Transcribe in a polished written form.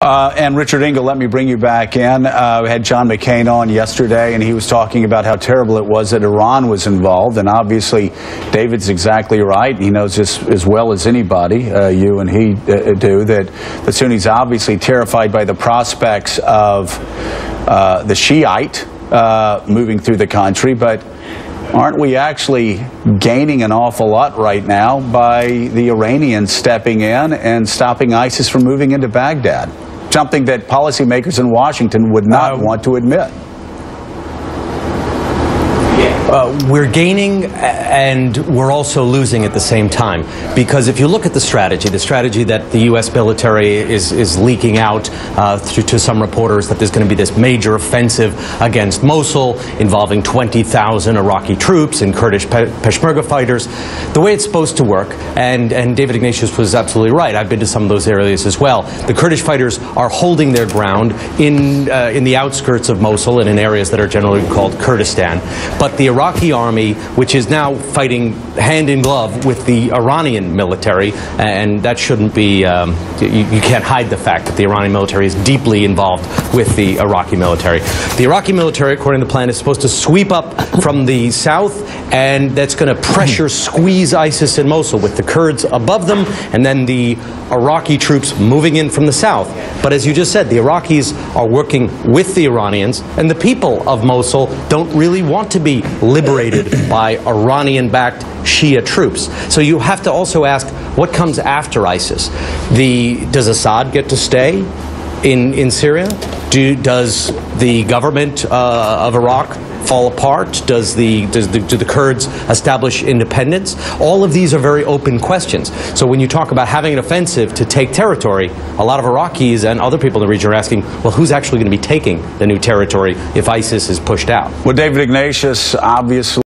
And Richard Engel, let me bring you back in. We had John McCain on yesterday, and he was talking about how terrible it was that Iran was involved. And obviously, David's exactly right. He knows this as well as anybody, you and he do, that the Sunnis obviously terrified by the prospects of the Shiite moving through the country. But aren't we actually gaining an awful lot right now by the Iranians stepping in and stopping ISIS from moving into Baghdad? Something that policymakers in Washington would not want to admit. We're gaining and we're also losing at the same time, because if you look at the strategy that the U.S. military is leaking out to some reporters, that there's going to be this major offensive against Mosul involving 20,000 Iraqi troops and Kurdish Peshmerga fighters. The way it's supposed to work, and David Ignatius was absolutely right, I've been to some of those areas as well, the Kurdish fighters are holding their ground in the outskirts of Mosul and in areas that are generally called Kurdistan. But the Iraqi army, which is now fighting hand in glove with the Iranian military, and that shouldn't be, you can't hide the fact that the Iranian military is deeply involved with the Iraqi military. The Iraqi military, according to the plan, is supposed to sweep up from the south, and that's going to pressure squeeze ISIS in Mosul with the Kurds above them, and then the Iraqi troops moving in from the south. But as you just said, the Iraqis are working with the Iranians, and the people of Mosul don't really want to be liberated by Iranian-backed Shia troops. So you have to also ask, what comes after ISIS? Does Assad get to stay in Syria? Does the government of Iraq fall apart? Do the Kurds establish independence? All of these are very open questions. So when you talk about having an offensive to take territory, a lot of Iraqis and other people in the region are asking, well, who's actually going to be taking the new territory if ISIS is pushed out? Well, David Ignatius, obviously